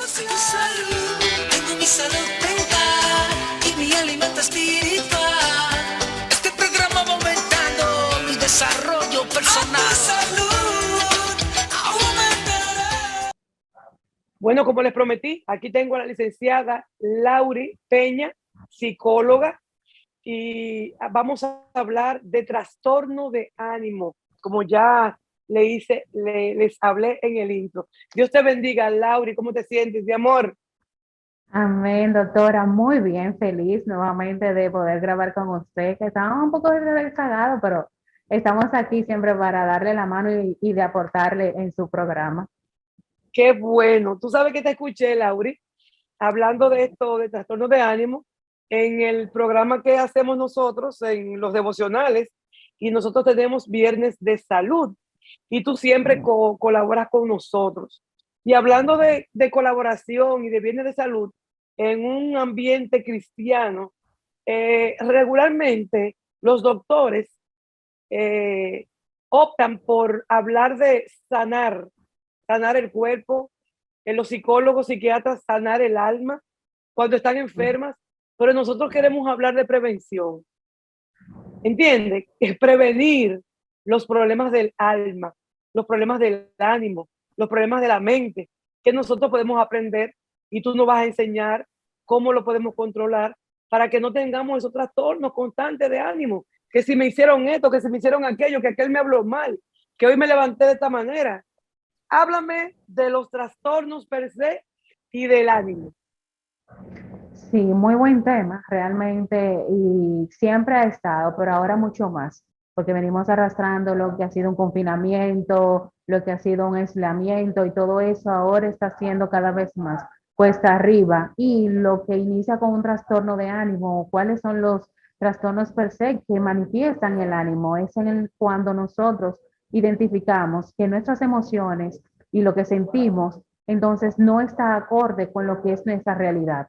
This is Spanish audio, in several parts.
sin salud. Tengo mi salud mental y mi alimento espiritual. Este programa va aumentando mi desarrollo personal. Salud aumentará. Bueno, como les prometí, aquí tengo a la licenciada Lauri Peña, psicóloga, y vamos a hablar de trastorno de ánimo, como ya les hablé en el intro. Dios te bendiga, Lauri, ¿cómo te sientes, mi amor? Amén, doctora. Muy bien, feliz nuevamente de poder grabar con usted, que estaba un poco rezagado, pero estamos aquí siempre para darle la mano y de aportarle en su programa. Qué bueno. Tú sabes que te escuché, Lauri, hablando de esto, de trastorno de ánimo, en el programa que hacemos nosotros, en los devocionales, y nosotros tenemos Viernes de Salud, y tú siempre colaboras con nosotros. Y hablando de colaboración y de Viernes de Salud, en un ambiente cristiano, regularmente los doctores eh, optan por hablar de sanar el cuerpo, en los psicólogos, psiquiatras, sanar el alma cuando están enfermas, pero nosotros queremos hablar de prevención. ¿Entiendes? Es prevenir los problemas del alma, los problemas del ánimo, los problemas de la mente, que nosotros podemos aprender y tú nos vas a enseñar cómo lo podemos controlar para que no tengamos esos trastornos constantes de ánimo, que si me hicieron esto, que si me hicieron aquello, que aquel me habló mal, que hoy me levanté de esta manera. Háblame de los trastornos per se y del ánimo. Sí, muy buen tema, realmente, y siempre ha estado, pero ahora mucho más, porque venimos arrastrando lo que ha sido un confinamiento, lo que ha sido un aislamiento, y todo eso ahora está siendo cada vez más cuesta arriba. Y lo que inicia con un trastorno de ánimo, ¿cuáles son los trastornos per se que manifiestan el ánimo? Es cuando nosotros identificamos que nuestras emociones y lo que sentimos, entonces no está acorde con lo que es nuestra realidad.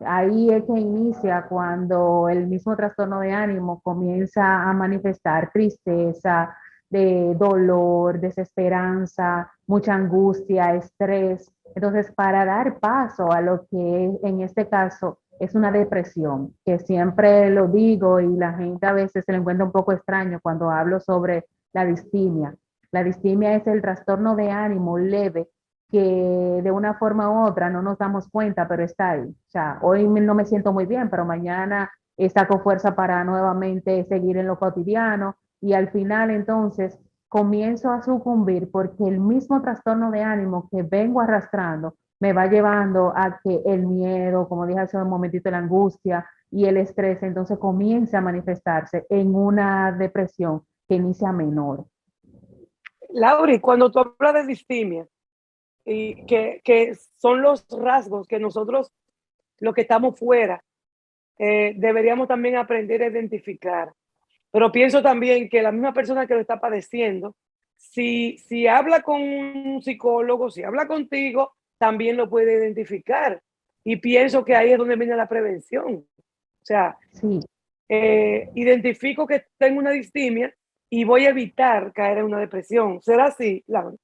Ahí es que inicia cuando el mismo trastorno de ánimo comienza a manifestar tristeza, de dolor, desesperanza, mucha angustia, estrés. Entonces, para dar paso a lo que en este caso es una depresión, que siempre lo digo y la gente a veces se le encuentra un poco extraño cuando hablo sobre la distimia. La distimia es el trastorno de ánimo leve que de una forma u otra no nos damos cuenta, pero está ahí. O sea, hoy no me siento muy bien, pero mañana saco fuerza para nuevamente seguir en lo cotidiano y al final entonces comienzo a sucumbir porque el mismo trastorno de ánimo que vengo arrastrando me va llevando a que el miedo, como dije hace un momentito, la angustia y el estrés entonces comience a manifestarse en una depresión que inicia menor. Lauri, cuando tú hablas de distimia, y que son los rasgos que nosotros, los que estamos fuera, deberíamos también aprender a identificar. Pero pienso también que la misma persona que lo está padeciendo, si habla con un psicólogo, si habla contigo, también lo puede identificar. Y pienso que ahí es donde viene la prevención. O sea, Sí. identifico que tengo una distimia y voy a evitar caer en una depresión. ¿Será así, Laura?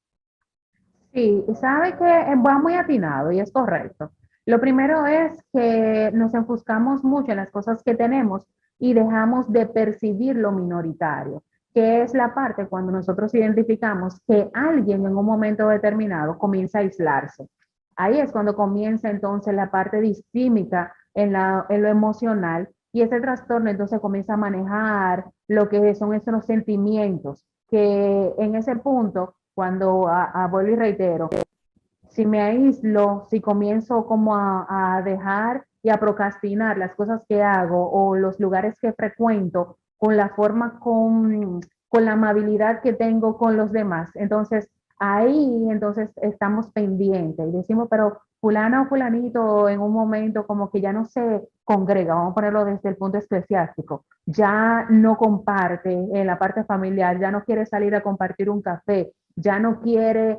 Sí, sabe que va muy atinado y es correcto. Lo primero es que nos enfuscamos mucho en las cosas que tenemos y dejamos de percibir lo minoritario, que es la parte cuando nosotros identificamos que alguien en un momento determinado comienza a aislarse. Ahí es cuando comienza entonces la parte distímica en lo emocional y ese trastorno entonces comienza a manejar lo que son esos sentimientos que en ese punto cuando vuelvo y reitero, si me aíslo, si comienzo como a dejar y a procrastinar las cosas que hago o los lugares que frecuento con la forma, con la amabilidad que tengo con los demás, entonces ahí entonces estamos pendientes y decimos, pero fulano o fulanito en un momento como que ya no se congrega, vamos a ponerlo desde el punto eclesiástico, ya no comparte en la parte familiar, ya no quiere salir a compartir un café, ya no quiere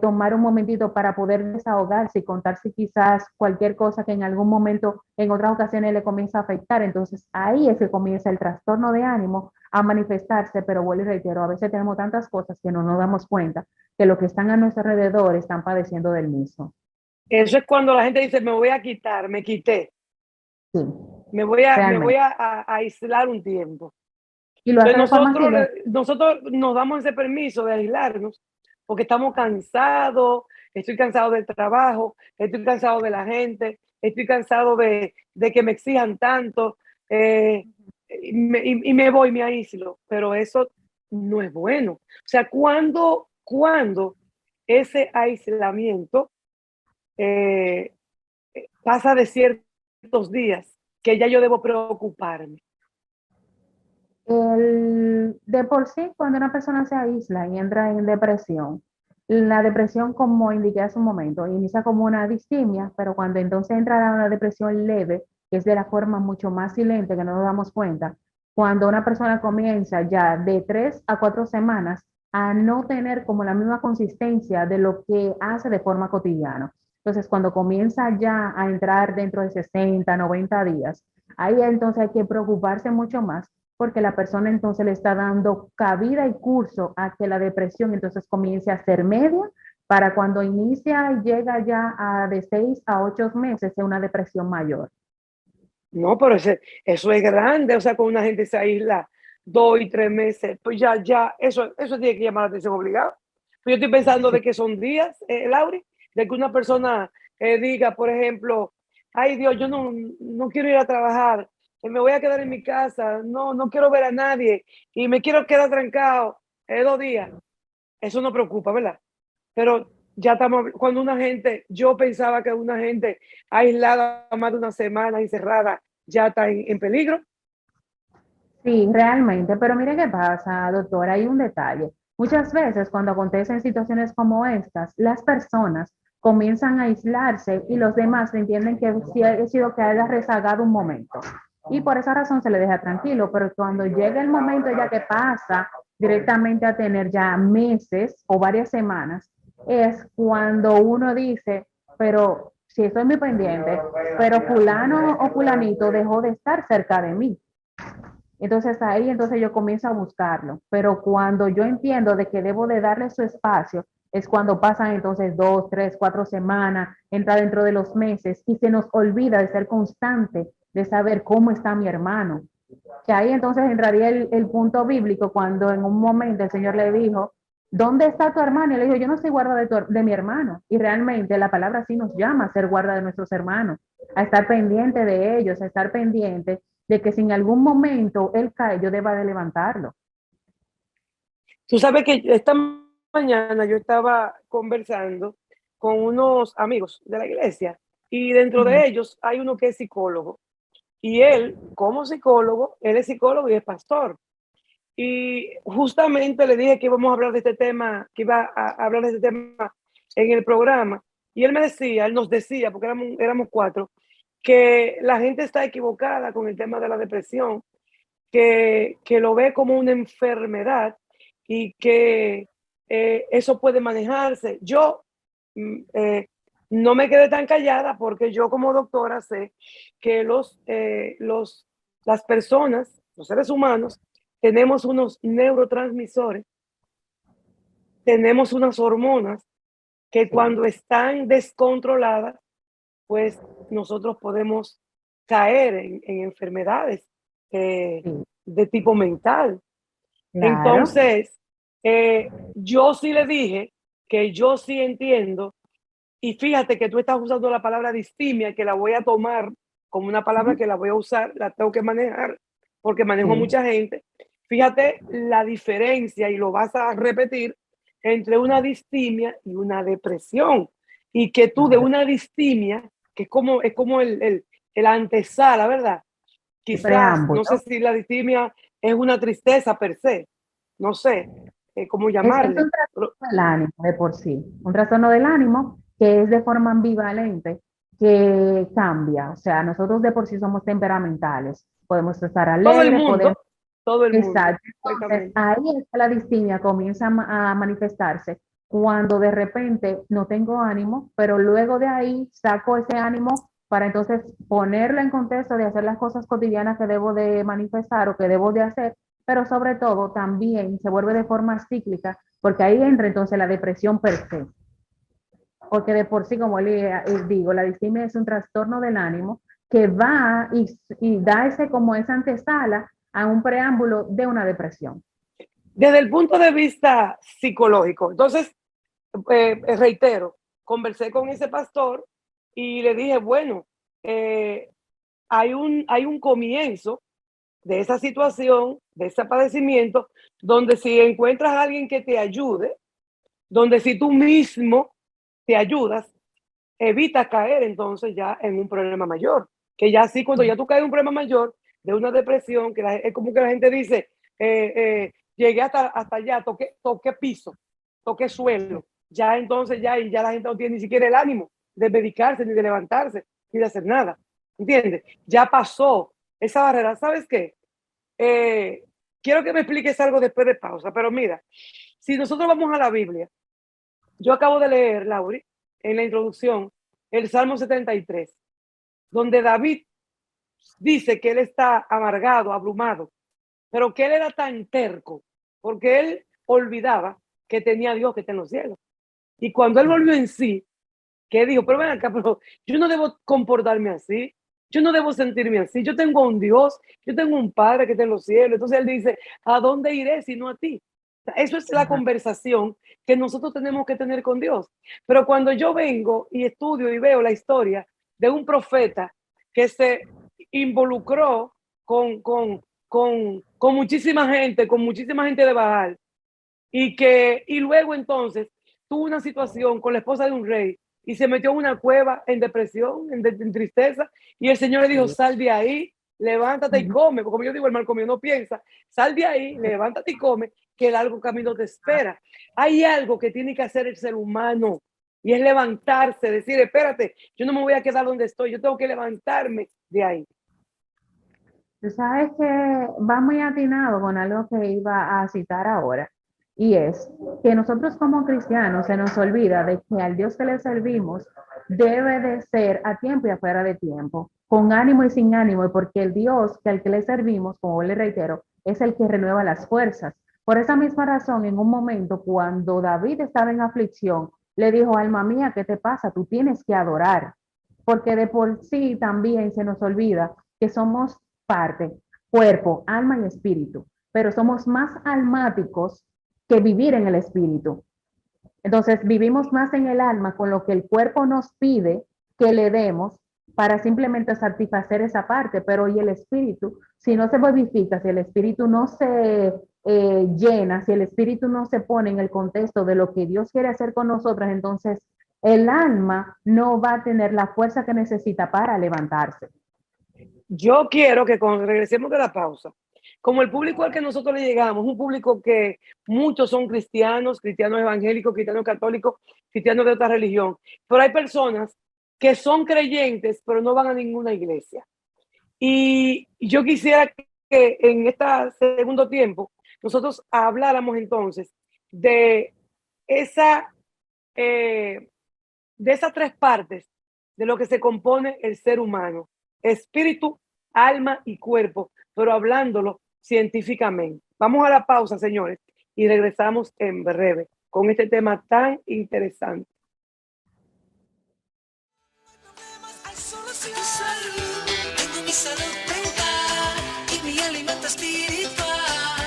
tomar un momentito para poder desahogarse y contarse quizás cualquier cosa que en algún momento, en otras ocasiones le comienza a afectar. Entonces ahí es que comienza el trastorno de ánimo a manifestarse, pero vuelvo y reitero, a veces tenemos tantas cosas que no nos damos cuenta que los que están a nuestro alrededor están padeciendo del mismo. Eso es cuando la gente dice, me voy a quitar, me quité, Sí, me voy realmente. a aislar un tiempo. Y lo hace Entonces de forma nosotros, silente. nosotros nos damos ese permiso de aislarnos porque estamos cansados, estoy cansado del trabajo, estoy cansado de la gente, estoy cansado de que me exijan tanto, eh, y me voy, me aíslo, pero eso no es bueno. O sea, cuando ese aislamiento eh, pasa de ciertos días que ya yo debo preocuparme. De por sí, cuando una persona se aísla y entra en depresión, la depresión, como indiqué hace un momento, inicia como una distimia, pero cuando entonces entra a una depresión leve, que es de la forma mucho más silente que no nos damos cuenta, cuando una persona comienza ya de 3 a 4 semanas a no tener como la misma consistencia de lo que hace de forma cotidiana. Entonces, cuando comienza ya a entrar dentro de 60, 90 días, ahí entonces hay que preocuparse mucho más porque la persona entonces le está dando cabida y curso a que la depresión entonces comience a ser media para cuando inicia y llega ya a de 6 a 8 meses de una depresión mayor. No, pero eso es grande, o sea, con una gente se aísla 2 y 3 meses, pues eso tiene que llamar la atención obligado. Pues yo estoy pensando Sí, de que son días, Lauri, de que una persona diga, por ejemplo, ay Dios, yo no quiero ir a trabajar, me voy a quedar en mi casa, no quiero ver a nadie y me quiero quedar trancado 2 días. Eso no preocupa, ¿verdad? Pero ya estamos, cuando una gente, yo pensaba que una gente aislada más de una semana, encerrada, ya está en peligro. sí, realmente, pero mire qué pasa, doctora, hay un detalle. Muchas veces cuando acontecen situaciones como estas, las personas comienzan a aislarse y los demás entienden que sí ha sido que haya rezagado un momento. Y por esa razón se le deja tranquilo, pero cuando llega el momento ya que pasa directamente a tener ya meses o varias semanas, es cuando uno dice, pero si estoy muy pendiente, pero fulano o fulanito dejó de estar cerca de mí. Entonces ahí entonces yo comienzo a buscarlo, pero cuando yo entiendo de que debo de darle su espacio, es cuando pasan entonces 2, 3, 4 semanas, entra dentro de los meses y se nos olvida de ser constante, de saber cómo está mi hermano. Que ahí entonces entraría el punto bíblico cuando en un momento el Señor le dijo, ¿dónde está tu hermano? Y le dijo, yo no soy guarda de mi hermano. Y realmente la palabra sí nos llama a ser guarda de nuestros hermanos, a estar pendiente de ellos, a estar pendiente de que si en algún momento él cae, yo deba de levantarlo. Tú sabes que esta mañana yo estaba conversando con unos amigos de la iglesia y dentro Ujú. de ellos hay uno que es psicólogo y él, como psicólogo, él es psicólogo y es pastor. Y justamente le dije que íbamos a hablar de este tema, que iba a hablar de este tema en el programa. Y él me decía, él nos decía, porque éramos cuatro, que la gente está equivocada con el tema de la depresión, que lo ve como una enfermedad y que eso puede manejarse. Yo no me quedé tan callada porque yo como doctora sé que las personas, los seres humanos, tenemos unos neurotransmisores, tenemos unas hormonas que Sí, cuando están descontroladas, pues nosotros podemos caer en enfermedades eh, sí, de tipo mental. claro. Entonces, yo sí le dije que yo sí entiendo, y fíjate que tú estás usando la palabra distimia, que la voy a tomar como una palabra Ujú. que la voy a usar, la tengo que manejar, porque Sí, manejo a mucha gente. Fíjate la diferencia, y lo vas a repetir, entre una distimia y una depresión. Y que tú de claro. una distimia, que es como el antesala, ¿verdad? El Quizás, no sé preámbulo. si la distimia es una tristeza per se, no sé cómo Es llamarle. un Pero, trastorno del ánimo de por sí, un trastorno del ánimo que es de forma ambivalente, que cambia. O sea, nosotros de por sí somos temperamentales, podemos estar todo el alegres, podemos. mundo, todo el mundo, Exacto. Entonces, exactamente. ahí es que la distimia comienza a manifestarse cuando de repente no tengo ánimo, pero luego de ahí saco ese ánimo para entonces ponerlo en contexto de hacer las cosas cotidianas que debo de manifestar o que debo de hacer, pero sobre todo también se vuelve de forma cíclica, porque ahí entra entonces la depresión per se. porque de por sí, como digo, la distimia es un trastorno del ánimo que va y da ese, como esa antesala a un preámbulo de una depresión. Desde el punto de vista psicológico, entonces, reitero, conversé con ese pastor y le dije, bueno, hay un comienzo de esa situación, de ese padecimiento, donde si encuentras a alguien que te ayude, donde si tú mismo te ayudas, evita caer entonces ya en un problema mayor. Que ya sí, cuando ya tú caes en un problema mayor, de una depresión, que es como que la gente dice, llegué hasta allá, toqué piso, toqué suelo. Ya entonces y ya la gente no tiene ni siquiera el ánimo de medicarse, ni de levantarse, ni de hacer nada. ¿Entiendes? Ya pasó esa barrera. ¿Sabes qué? Quiero que me expliques algo después de pausa, pero mira, si nosotros vamos a la Biblia, yo acabo de leer, Lauri, en la introducción, el Salmo 73, donde David dice que él está amargado, abrumado, pero que él era tan terco, porque él olvidaba que tenía a Dios que está en los cielos. Y cuando él volvió en sí, que dijo, pero ven acá, pero yo no debo comportarme así, yo no debo sentirme así, yo tengo a un Dios, yo tengo un Padre que está en los cielos. Entonces él dice, ¿a dónde iré sino a ti? Eso es la Ajá. conversación que nosotros tenemos que tener con Dios. Pero cuando yo vengo y estudio y veo la historia de un profeta que se involucró con muchísima gente de Baal, y luego entonces tuvo una situación con la esposa de un rey y se metió en una cueva en depresión, en tristeza, y el Señor le dijo, Sí. sal de ahí, levántate y Ujú. come, porque como yo digo, el mal comido no piensa, sal de ahí, levántate y come, que el largo camino te espera. Hay algo que tiene que hacer el ser humano, y es levantarse, decir, espérate, yo no me voy a quedar donde estoy, yo tengo que levantarme de ahí. Tú sabes que va muy atinado con algo que iba a citar ahora, y es que nosotros como cristianos se nos olvida de que al Dios que le servimos debe de ser a tiempo y afuera de tiempo, con ánimo y sin ánimo, y porque el Dios que al que le servimos, como le reitero, es el que renueva las fuerzas. Por esa misma razón, en un momento cuando David estaba en aflicción, le dijo, alma mía, ¿qué te pasa? Tú tienes que adorar, porque de por sí también se nos olvida que somos parte, cuerpo, alma y espíritu, pero somos más almáticos que vivir en el espíritu. Entonces vivimos más en el alma con lo que el cuerpo nos pide que le demos para simplemente satisfacer esa parte, pero y el espíritu, si no se modifica, si el espíritu no se llena, si el espíritu no se pone en el contexto de lo que Dios quiere hacer con nosotras, entonces el alma no va a tener la fuerza que necesita para levantarse. Yo quiero que cuando regresemos de la pausa, como el público al que nosotros le llegamos, un público que muchos son cristianos, cristianos evangélicos, cristianos católicos, cristianos de otra religión, pero hay personas que son creyentes, pero no van a ninguna iglesia. Y yo quisiera que en este segundo tiempo nosotros habláramos entonces de esa, eh, de esas tres partes de lo que se compone el ser humano: espíritu, alma y cuerpo, pero hablándolo científicamente. Vamos a la pausa, señores, y regresamos en breve con este tema tan interesante. Hay solución. Salud, tengo mi salud mental y mi alimento espiritual.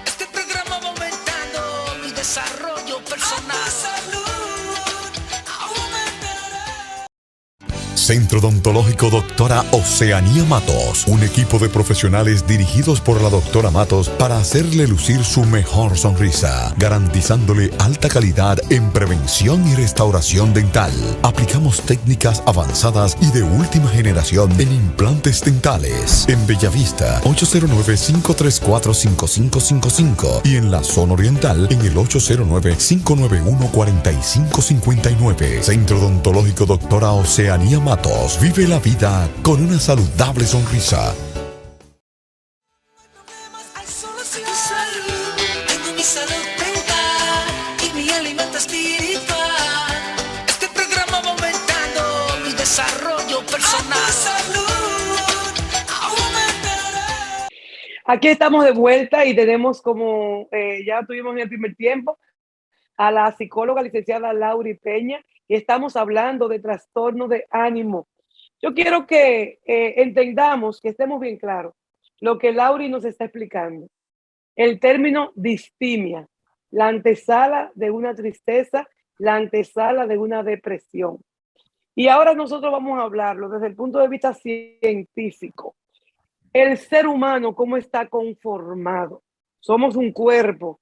Este programa va aumentando mi desarrollo personal. Salud, aumentará. Centro Odontológico Doctora Oceanía Matos, un equipo de profesionales dirigidos por la doctora Matos para hacerle lucir su mejor sonrisa, garantizándole alta calidad en prevención y restauración dental. Aplicamos técnicas avanzadas y de última generación en implantes dentales. En Bellavista, 809-534-5555 y en la zona oriental en el 809-591-4559. Centro Odontológico Doctora Oceanía Matos. Vive la vida con una saludable sonrisa. Hay solución. Salud, tengo mi salud mental y mi alimento espiritual. Este programa va aumentando mi desarrollo personal. Salud, aumentará. Aquí estamos de vuelta y tenemos, como ya tuvimos en el primer tiempo, a la psicóloga licenciada Lauri Peña, y estamos hablando de trastorno de ánimo. Yo quiero que entendamos, que estemos bien claros, lo que Lauri nos está explicando. El término distimia, la antesala de una tristeza, la antesala de una depresión. Y ahora nosotros vamos a hablarlo desde el punto de vista científico. El ser humano, ¿cómo está conformado? Somos un cuerpo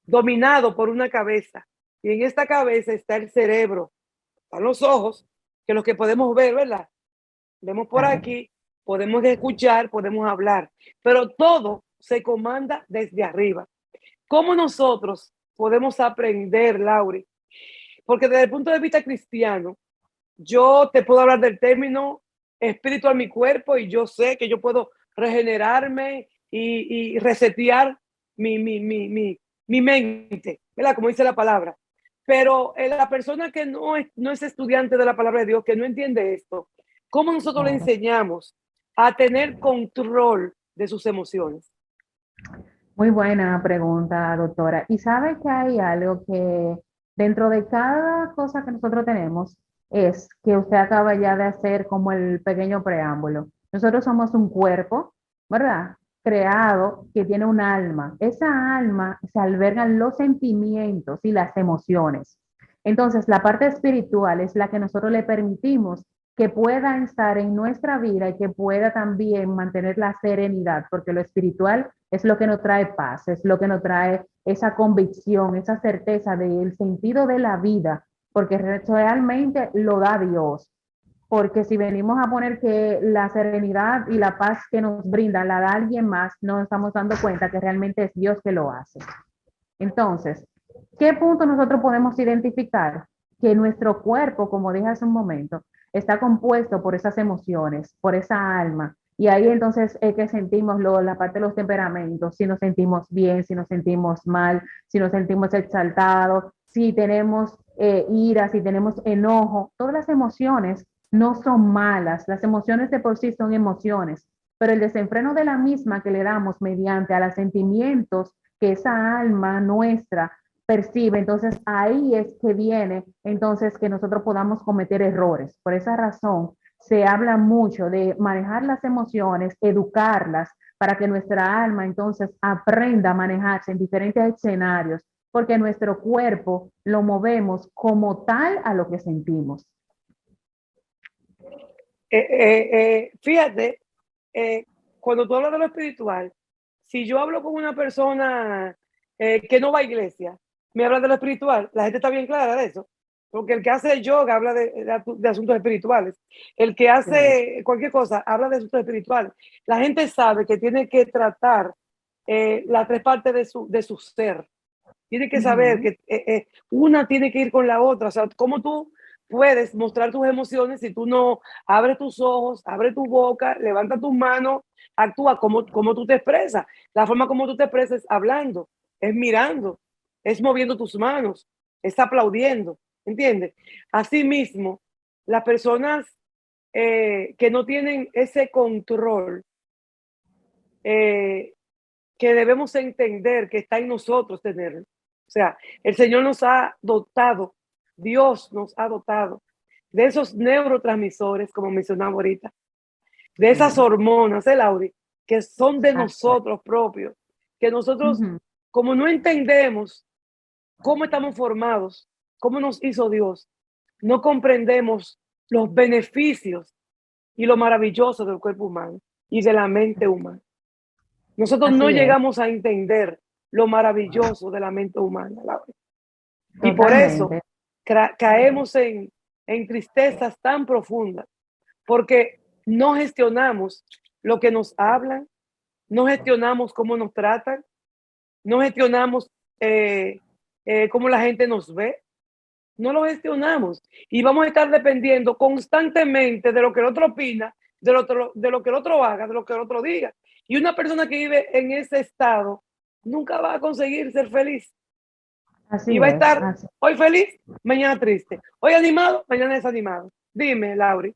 dominado por una cabeza. Y en esta cabeza está el cerebro, están los ojos, que los que podemos ver, ¿verdad? Vemos por aquí, podemos escuchar, podemos hablar, pero todo se comanda desde arriba. ¿Cómo nosotros podemos aprender, Lauri? Porque desde el punto de vista cristiano, yo te puedo hablar del término espíritu a mi cuerpo y yo sé que yo puedo regenerarme y resetear mi mente, ¿verdad? Como dice la palabra. Pero la persona que no es estudiante de la palabra de Dios, que no entiende esto, ¿cómo nosotros le enseñamos a tener control de sus emociones? Muy buena pregunta, doctora. Y sabe que hay algo que dentro de cada cosa que nosotros tenemos es que usted acaba ya de hacer como el pequeño preámbulo. Nosotros somos un cuerpo, ¿verdad? Creado que tiene un alma. Esa alma se albergan los sentimientos y las emociones. Entonces, la parte espiritual es la que nosotros le permitimos que pueda estar en nuestra vida y que pueda también mantener la serenidad, porque lo espiritual es lo que nos trae paz, es lo que nos trae esa convicción, esa certeza del sentido de la vida, porque realmente lo da Dios. Porque si venimos a poner que la serenidad y la paz que nos brinda la da alguien más, no nos estamos dando cuenta que realmente es Dios que lo hace. Entonces, ¿qué punto nosotros podemos identificar? Que nuestro cuerpo, como dije hace un momento, está compuesto por esas emociones, por esa alma. Y ahí entonces es que sentimos la parte de los temperamentos, si nos sentimos bien, si nos sentimos mal, si nos sentimos exaltados, si tenemos ira, si tenemos enojo. Todas las emociones no son malas, las emociones de por sí son emociones, pero el desenfreno de la misma que le damos mediante a los sentimientos que esa alma nuestra percibe, entonces ahí es que viene entonces que nosotros podamos cometer errores. Por esa razón se habla mucho de manejar las emociones, educarlas para que nuestra alma entonces aprenda a manejarse en diferentes escenarios, porque nuestro cuerpo lo movemos como tal a lo que sentimos. Fíjate, cuando tú hablas de lo espiritual, si yo hablo con una persona que no va a iglesia, me habla de lo espiritual, la gente está bien clara de eso. Porque el que hace yoga habla de asuntos espirituales. El que hace cualquier cosa habla de asuntos espirituales. La gente sabe que tiene que tratar las tres partes de su ser. Tiene que saber que una tiene que ir con la otra. O sea, ¿cómo tú puedes mostrar tus emociones si tú no abres tus ojos, abres tu boca, levanta tus manos, actúa como tú te expresas? La forma como tú te expresas es hablando, es mirando, es moviendo tus manos, es aplaudiendo, ¿entiendes? Asimismo, las personas que no tienen ese control, que debemos entender que está en nosotros tenerlo. O sea, el Señor nos ha dotado, Dios nos ha dotado de esos neurotransmisores, como mencionaba ahorita, de esas hormonas, Lauri, que son de nosotros propios, que nosotros, como no entendemos cómo estamos formados, cómo nos hizo Dios, no comprendemos los beneficios y lo maravilloso del cuerpo humano y de la mente humana. Nosotros no llegamos a entender lo maravilloso de la mente humana, Laura. Y por eso caemos en tristezas tan profundas, porque no gestionamos lo que nos hablan, no gestionamos cómo nos tratan, no gestionamos cómo la gente nos ve, no lo gestionamos. Y vamos a estar dependiendo constantemente de lo que el otro opina, de lo que el otro haga, de lo que el otro diga. Y una persona que vive en ese estado nunca va a conseguir ser feliz. Y va a estar hoy feliz, mañana triste. Hoy animado, mañana desanimado. Dime, Lauri.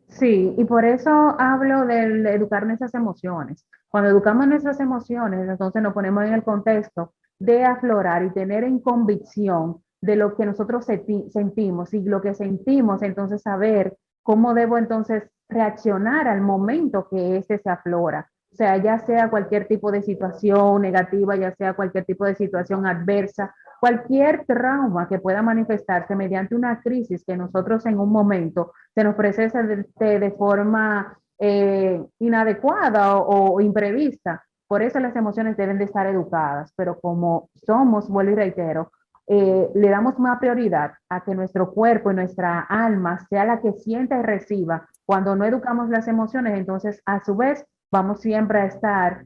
Sí, y por eso hablo de educar nuestras emociones. Cuando educamos nuestras emociones, entonces nos ponemos en el contexto de aflorar y tener en convicción de lo que nosotros sentimos y lo que sentimos, entonces saber cómo debo entonces reaccionar al momento que este se aflora. O sea, ya sea cualquier tipo de situación negativa, ya sea cualquier tipo de situación adversa, cualquier trauma que pueda manifestarse mediante una crisis que nosotros en un momento se nos presenta de forma inadecuada o imprevista. Por eso las emociones deben de estar educadas, pero como somos, vuelvo y reitero, le damos más prioridad a que nuestro cuerpo y nuestra alma sea la que sienta y reciba. Cuando no educamos las emociones, entonces a su vez vamos siempre a estar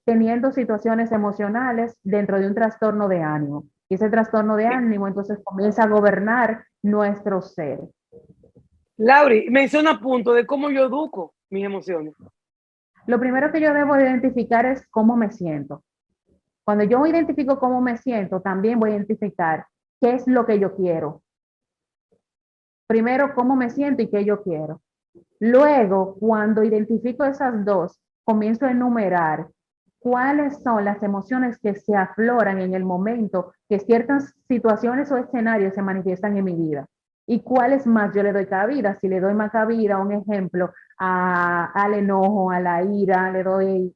teniendo situaciones emocionales dentro de un trastorno de ánimo. Y ese trastorno de ánimo entonces comienza a gobernar nuestro ser. Lauri, menciona punto de cómo yo educo mis emociones. Lo primero que yo debo identificar es cómo me siento. Cuando yo identifico cómo me siento, también voy a identificar qué es lo que yo quiero. Primero, cómo me siento y qué yo quiero. Luego, cuando identifico esas dos, comienzo a enumerar cuáles son las emociones que se afloran en el momento que ciertas situaciones o escenarios se manifiestan en mi vida. Y cuáles más yo le doy cabida. Si le doy más cabida, un ejemplo, al enojo, a la ira, le doy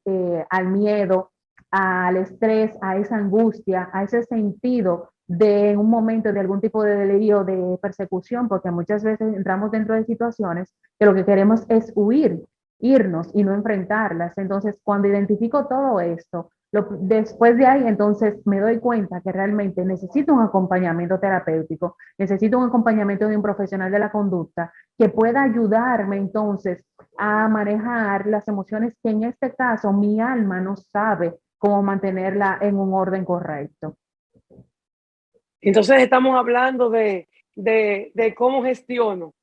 al miedo, al estrés, a esa angustia, a ese sentido de un momento de algún tipo de delirio, de persecución, porque muchas veces entramos dentro de situaciones que lo que queremos es huir, irnos y no enfrentarlas. Entonces, cuando identifico todo esto, después de ahí, entonces me doy cuenta que realmente necesito un acompañamiento terapéutico, necesito un acompañamiento de un profesional de la conducta que pueda ayudarme entonces a manejar las emociones que en este caso mi alma no sabe cómo mantenerla en un orden correcto. Entonces estamos hablando de cómo gestiono. O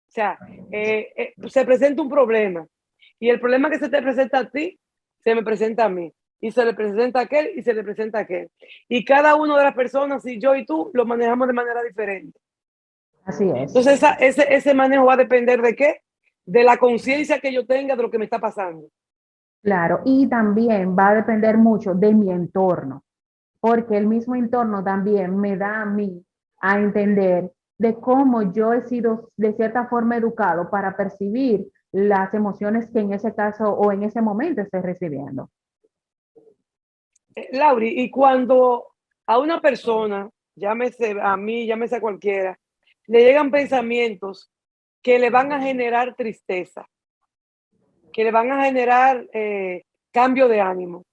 sea, se presenta un problema y el problema que se te presenta a ti, se me presenta a mí. Y se le presenta a aquel y se le presenta a aquel. Y cada una de las personas, y yo y tú, lo manejamos de manera diferente. Así es. Entonces ese manejo va a depender de qué? De la conciencia que yo tenga de lo que me está pasando. Claro, y también va a depender mucho de mi entorno, porque el mismo entorno también me da a mí a entender de cómo yo he sido de cierta forma educado para percibir las emociones que en ese caso o en ese momento estoy recibiendo. Lauri, y cuando a una persona, llámese a mí, llámese a cualquiera, le llegan pensamientos que le van a generar tristeza, que le van a generar cambio de ánimo,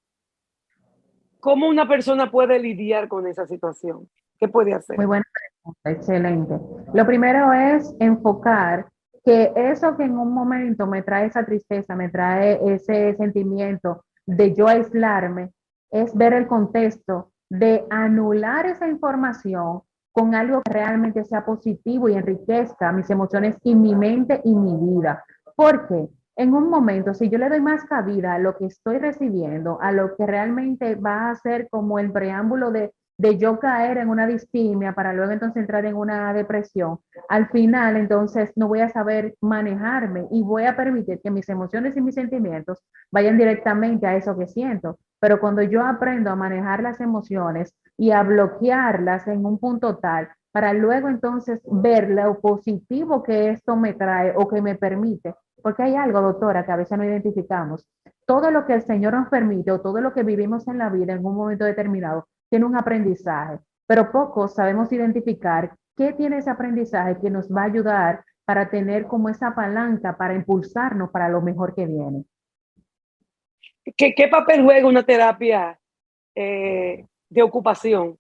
¿cómo una persona puede lidiar con esa situación? ¿Qué puede hacer? Muy buena pregunta, excelente. Lo primero es enfocar que eso que en un momento me trae esa tristeza, me trae ese sentimiento de yo aislarme, es ver el contexto de anular esa información con algo que realmente sea positivo y enriquezca mis emociones y mi mente y mi vida. Porque en un momento, si yo le doy más cabida a lo que estoy recibiendo, a lo que realmente va a ser como el preámbulo de yo caer en una distimia para luego entonces entrar en una depresión, al final entonces no voy a saber manejarme y voy a permitir que mis emociones y mis sentimientos vayan directamente a eso que siento. Pero cuando yo aprendo a manejar las emociones y a bloquearlas en un punto tal, para luego entonces ver lo positivo que esto me trae o que me permite, porque hay algo, doctora, que a veces no identificamos. Todo lo que el Señor nos permite o todo lo que vivimos en la vida en un momento determinado tiene un aprendizaje, pero pocos sabemos identificar qué tiene ese aprendizaje que nos va a ayudar para tener como esa palanca para impulsarnos para lo mejor que viene. ¿Qué papel juega una terapia de ocupación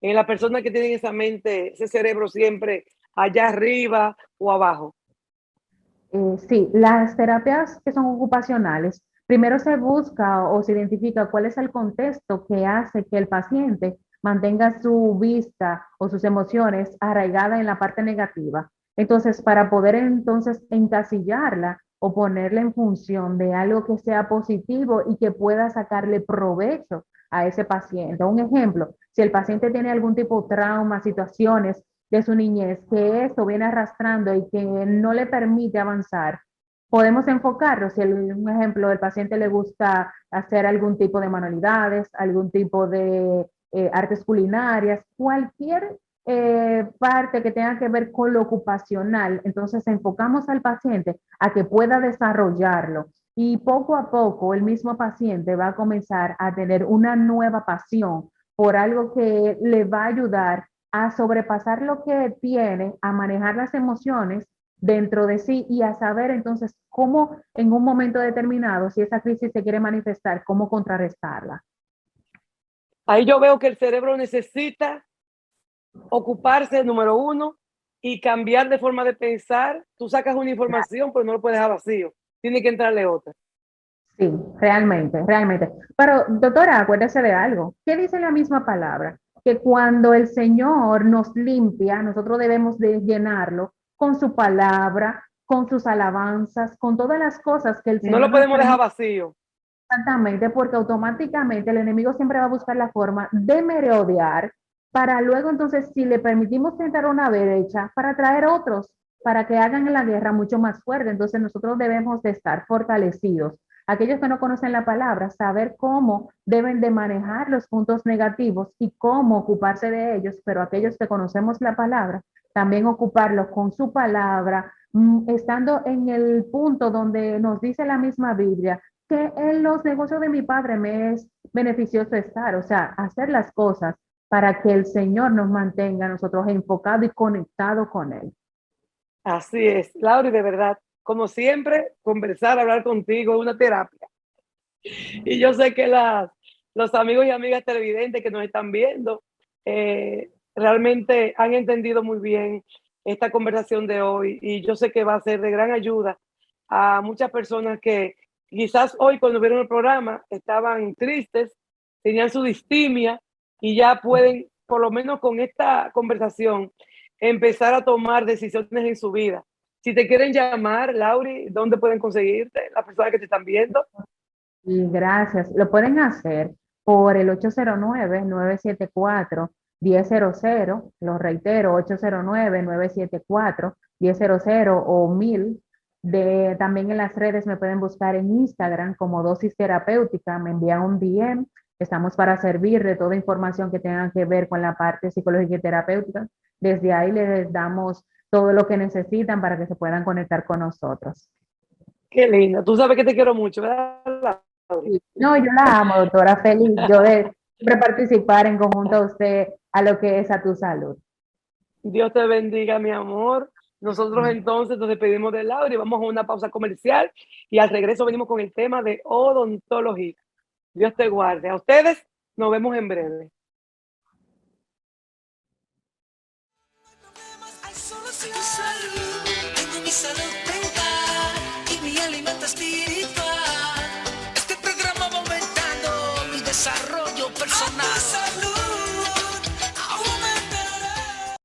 en la persona que tiene esa mente, ese cerebro siempre allá arriba o abajo? Sí, las terapias que son ocupacionales, primero se busca o se identifica cuál es el contexto que hace que el paciente mantenga su vista o sus emociones arraigadas en la parte negativa. Entonces, para poder entonces encasillarla o ponerla en función de algo que sea positivo y que pueda sacarle provecho a ese paciente. Un ejemplo, si el paciente tiene algún tipo de trauma, situaciones de su niñez, que esto viene arrastrando y que no le permite avanzar, podemos enfocarlo. Si un ejemplo, el paciente le gusta hacer algún tipo de manualidades, algún tipo de artes culinarias, cualquier parte que tenga que ver con lo ocupacional, entonces enfocamos al paciente a que pueda desarrollarlo y poco a poco el mismo paciente va a comenzar a tener una nueva pasión por algo que le va a ayudar a sobrepasar lo que tiene, a manejar las emociones dentro de sí y a saber entonces cómo en un momento determinado, si esa crisis se quiere manifestar, cómo contrarrestarla. Ahí yo veo que el cerebro necesita ocuparse, número uno, y cambiar de forma de pensar. Tú sacas una información, pero no lo puedes dejar vacío. Tiene que entrarle otra. Sí, realmente, realmente. Pero, doctora, acuérdese de algo. ¿Qué dice la misma palabra? Que cuando el Señor nos limpia, nosotros debemos de llenarlo con su palabra, con sus alabanzas, con todas las cosas que el Señor No lo podemos nos dejar permite. vacío. Exactamente, porque automáticamente el enemigo siempre va a buscar la forma de merodear para luego entonces, si le permitimos entrar una brecha, para traer otros, para que hagan la guerra mucho más fuerte. Entonces nosotros debemos de estar fortalecidos. Aquellos que no conocen la palabra, saber cómo deben de manejar los puntos negativos y cómo ocuparse de ellos, pero aquellos que conocemos la palabra, también ocuparlos con su palabra, estando en el punto donde nos dice la misma Biblia, que en los negocios de mi padre me es beneficioso estar, o sea, hacer las cosas para que el Señor nos mantenga a nosotros enfocados y conectados con Él. Así es, Laura, de verdad, como siempre, conversar, hablar contigo es una terapia. Y yo sé que los amigos y amigas televidentes que nos están viendo realmente han entendido muy bien esta conversación de hoy y yo sé que va a ser de gran ayuda a muchas personas que quizás hoy cuando vieron el programa estaban tristes, tenían su distimia y ya pueden, por lo menos con esta conversación, empezar a tomar decisiones en su vida. Si te quieren llamar, Lauri, ¿dónde pueden conseguirte las personas que te están viendo? Y gracias. Lo pueden hacer por el 809-974-1000, lo reitero, 809-974-1000 o 1000. También en las redes me pueden buscar en Instagram como Dosis Terapéutica, me envían un DM. Estamos para servir de toda información que tenga que ver con la parte psicológica y terapéutica. Desde ahí les damos todo lo que necesitan para que se puedan conectar con nosotros. Qué lindo. Tú sabes que te quiero mucho, ¿verdad, Lauri? No, yo la amo, doctora, feliz yo de siempre participar en conjunto a usted a lo que es A Tu Salud. Dios te bendiga, mi amor. Nosotros entonces nos despedimos de Laura y vamos a una pausa comercial y al regreso venimos con el tema de odontología. Dios te guarde. A ustedes nos vemos en breve. Hay solución. Tu salud, tengo mi salud mental y mi alimento espiritual. Este programa va aumentando mi desarrollo personal. A tu salud, aumentará.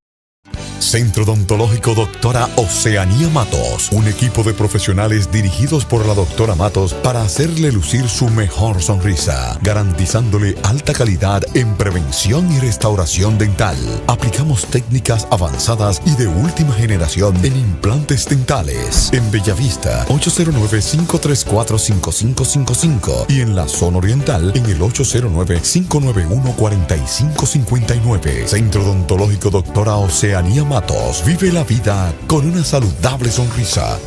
Centro Odontológico Doctora Oceanía Matos, un equipo de profesionales dirigidos por la doctora Matos para hacerle lucir su mejor sonrisa, garantizándole alta calidad en prevención y restauración dental. Aplicamos técnicas avanzadas y de última generación en implantes dentales. En Bellavista, 809-534-5555 y en la zona oriental en el 809-591-4559. Centro Odontológico Doctora Oceanía Matos. Vive la vida con una saludable sonrisa.